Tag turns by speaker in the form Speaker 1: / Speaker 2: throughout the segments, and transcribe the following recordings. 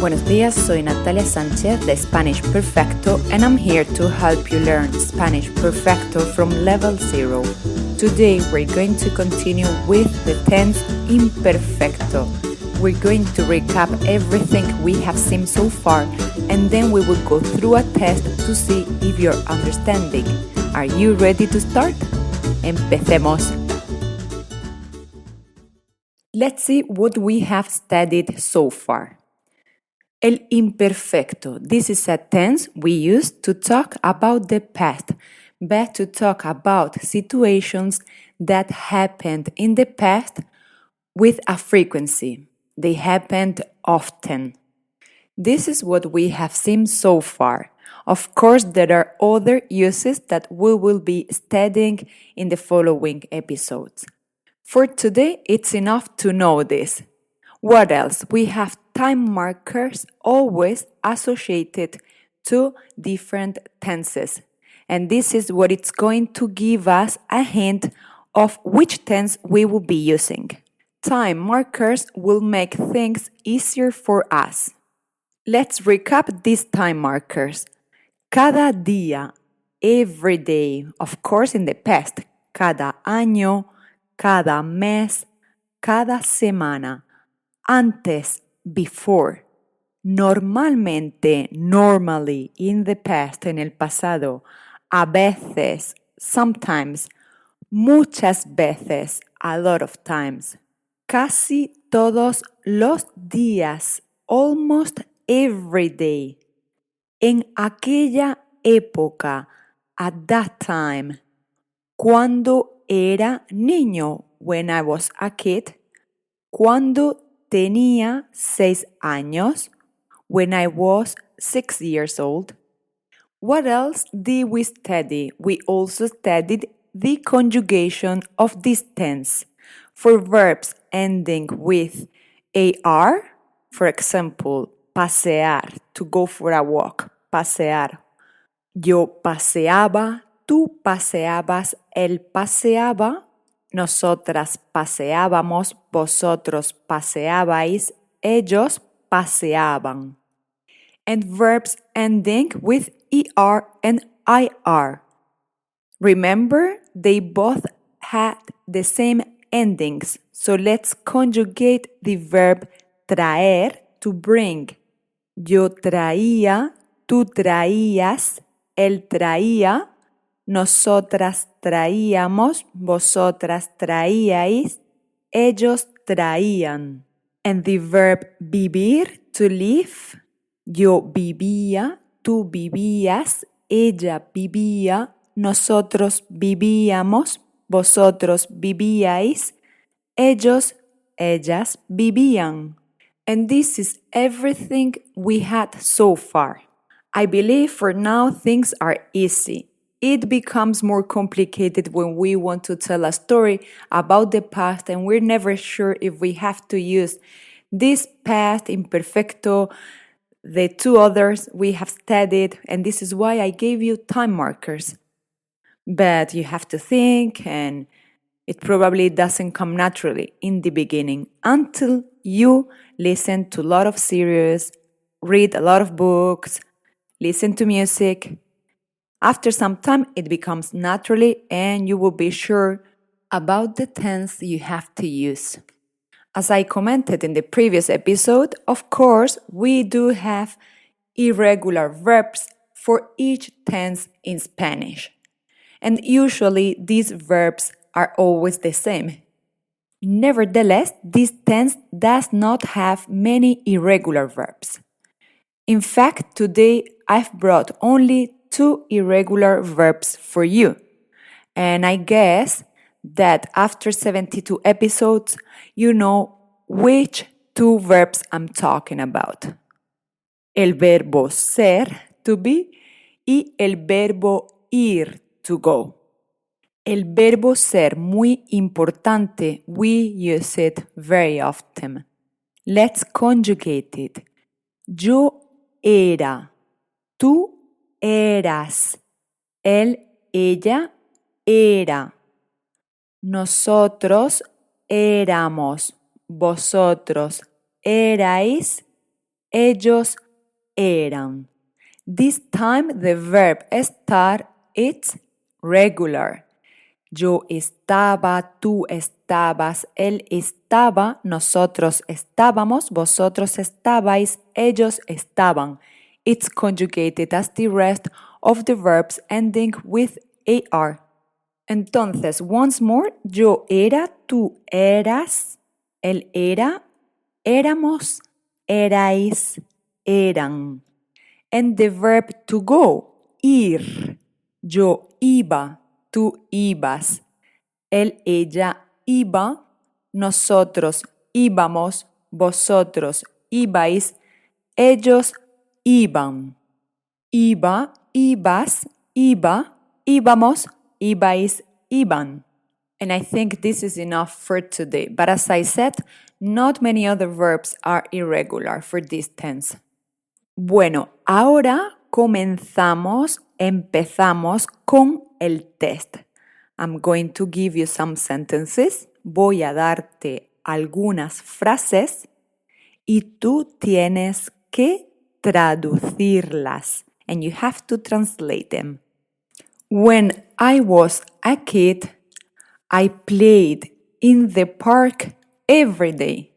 Speaker 1: Buenos días, soy Natalia Sánchez de Spanish Perfecto and I'm here to help you learn Spanish Perfecto from level 0. Today we're going to continue with the tense imperfecto. We're going to recap everything we have seen so far and then we will go through a test to see if you're understanding. Are you ready to start? Empecemos. Let's see what we have studied so far. El imperfecto. This is a tense we use to talk about the past, but to talk about situations that happened in the past with a frequency. They happened often. This is what we have seen so far. Of course, there are other uses that we will be studying in the following episodes. For today, it's enough to know this. What else? We have time markers always associated to different tenses. And this is what it's going to give us a hint of which tense we will be using. Time markers will make things easier for us. Let's recap these time markers. Cada día, every day, of course in the past. Cada año, cada mes, cada semana. Antes, before. Normalmente, normally, in the past, en el pasado. A veces, sometimes. Muchas veces, a lot of times. Casi todos los días, almost every day. En aquella época, at that time. Cuando era niño, when I was a kid. Cuando tenía 6 años, when I was 6 years old. What else did we study? We also studied the conjugation of this tense. For verbs ending with AR, for example, pasear, to go for a walk, pasear. Yo paseaba, tú paseabas, él paseaba. Nosotras paseábamos, vosotros paseabais, ellos paseaban. And verbs ending with ER and IR. Remember, they both had the same endings, so let's conjugate the verb traer, to bring. Yo traía, tú traías, él traía. Nosotras traíamos, vosotras traíais, ellos traían. And the verb vivir, to live. Yo vivía, tú vivías, ella vivía, nosotros vivíamos, vosotros vivíais, ellos, ellas vivían. And this is everything we had so far. I believe for now things are easy. It becomes more complicated when we want to tell a story about the past and we're never sure if we have to use this past imperfecto, the two others we have studied, and this is why I gave you time markers. But you have to think, and it probably doesn't come naturally in the beginning until you listen to a lot of series, read a lot of books, listen to music. After some time, it becomes naturally and you will be sure about the tense you have to use. As I commented in the previous episode, of course, we do have irregular verbs for each tense in Spanish. And usually these verbs are always the same. Nevertheless, this tense does not have many irregular verbs. In fact, today I've brought only 2 irregular verbs for you. And I guess that after 72 episodes, you know which 2 verbs I'm talking about. El verbo ser, to be, y el verbo ir, to go. El verbo ser, muy importante, we use it very often. Let's conjugate it. Yo era, tú eras, él, ella, era. Nosotros éramos, vosotros erais, Ellos eran. This time the verb estar it's regular. Yo estaba, tú estabas, él estaba, nosotros estábamos, vosotros estabais, ellos estaban. It's conjugated as the rest of the verbs ending with AR. Entonces, once more, yo era, tú eras, él era, éramos, erais, eran. And the verb to go, ir. Yo iba, tú ibas, él, ella iba, nosotros íbamos, vosotros ibais, ellos iban. Iba, ibas, iba, íbamos, ibais, iban. And I think this is enough for today. But as I said, not many other verbs are irregular for this tense. Bueno, ahora empezamos con el test. I'm going to give you some sentences. Voy a darte algunas frases y tú tienes que traducirlas. And you have to translate them. When I was a kid, I played in the park every day.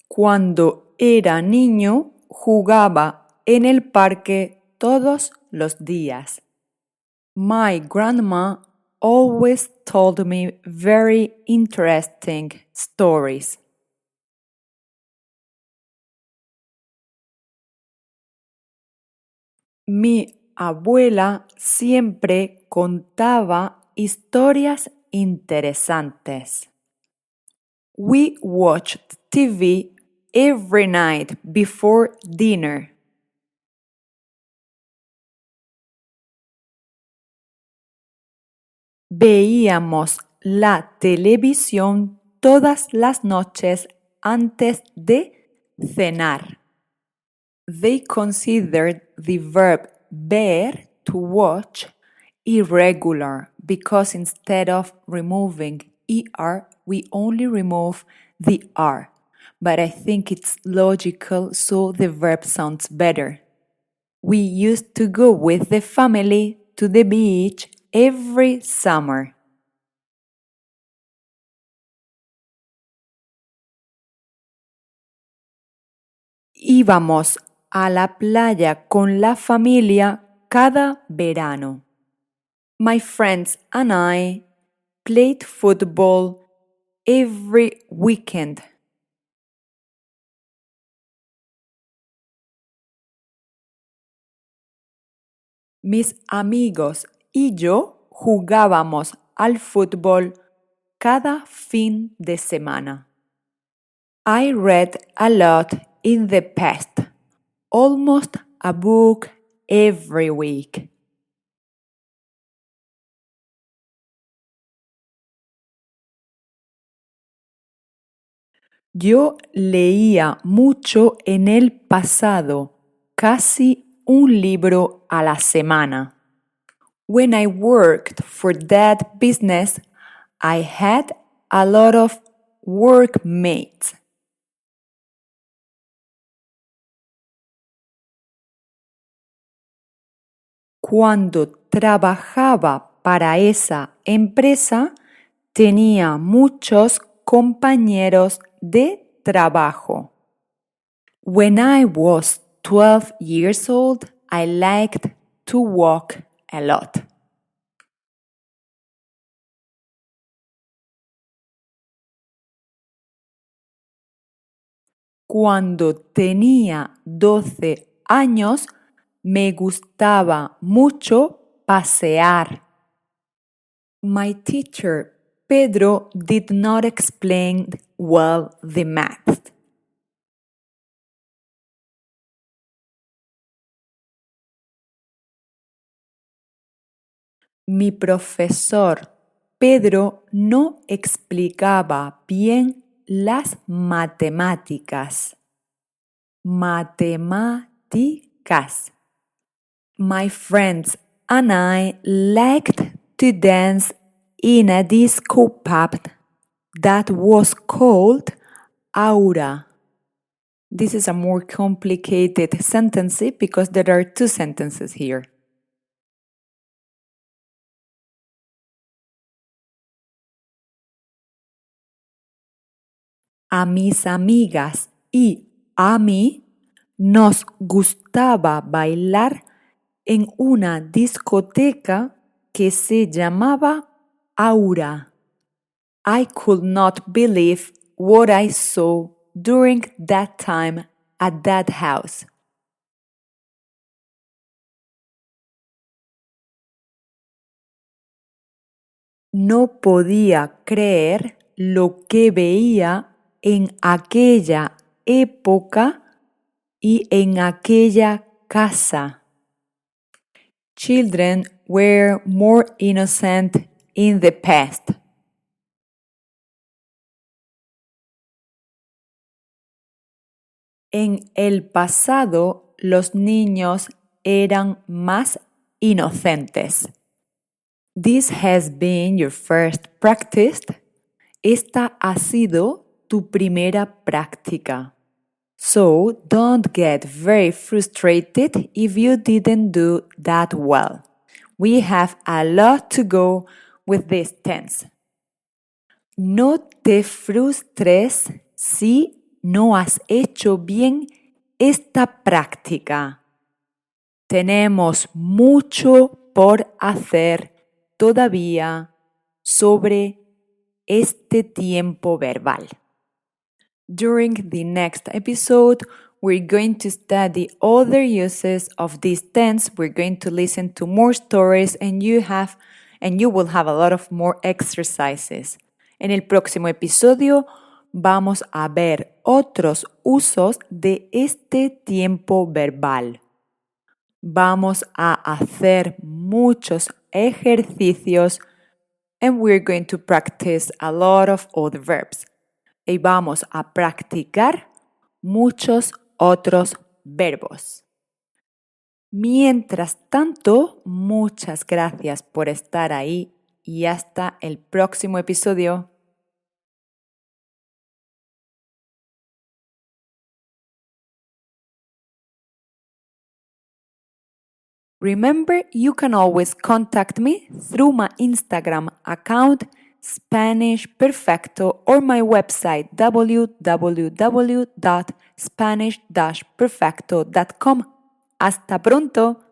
Speaker 1: Cuando era niño, jugaba en el parque todos los días. My grandma always told me very interesting stories. Mi abuela siempre contaba historias interesantes. We watched TV every night before dinner. Veíamos la televisión todas las noches antes de cenar. They considered the verb ver, to watch, irregular because instead of removing er, we only remove the r. But I think it's logical, so the verb sounds better. We used to go with the family to the beach every summer. Íbamos a la playa con la familia cada verano. My friends and I played football every weekend. Mis amigos y yo jugábamos al fútbol cada fin de semana. I read a lot in the past, almost a book every week. Yo leía mucho en el pasado, casi un libro a la semana. When I worked for that business, I had a lot of workmates. Cuando trabajaba para esa empresa, tenía muchos compañeros de trabajo. When I was 12 years old, I liked to walk a lot. Cuando tenía 12 años, me gustaba mucho pasear. My teacher, Pedro, did not explain well the math. Mi profesor, Pedro, no explicaba bien las matemáticas. Matemáticas. My friends and I liked to dance in a disco pub that was called Aura. This is a more complicated sentence because there are two sentences here. A mis amigas y a mí nos gustaba bailar en una discoteca que se llamaba Aura. I could not believe what I saw during that time at that house. No podía creer lo que veía en aquella época y en aquella casa. Children were more innocent in the past. En el pasado, los niños eran más inocentes. This has been your first practice. Esta ha sido tu primera práctica. So don't get very frustrated if you didn't do that well. We have a lot to go with this tense. No te frustres si no has hecho bien esta práctica. Tenemos mucho por hacer todavía sobre este tiempo verbal. During the next episode, we're going to study other uses of this tense. We're going to listen to more stories and you will have a lot of more exercises. En el próximo episodio vamos a ver otros usos de este tiempo verbal. Vamos a hacer muchos ejercicios and we're going to practice a lot of other verbs. Y vamos a practicar muchos otros verbos. Mientras tanto, muchas gracias por estar ahí y hasta el próximo episodio. Remember, you can always contact me through my Instagram account Spanish Perfecto or my website www.spanish-perfecto.com. Hasta pronto!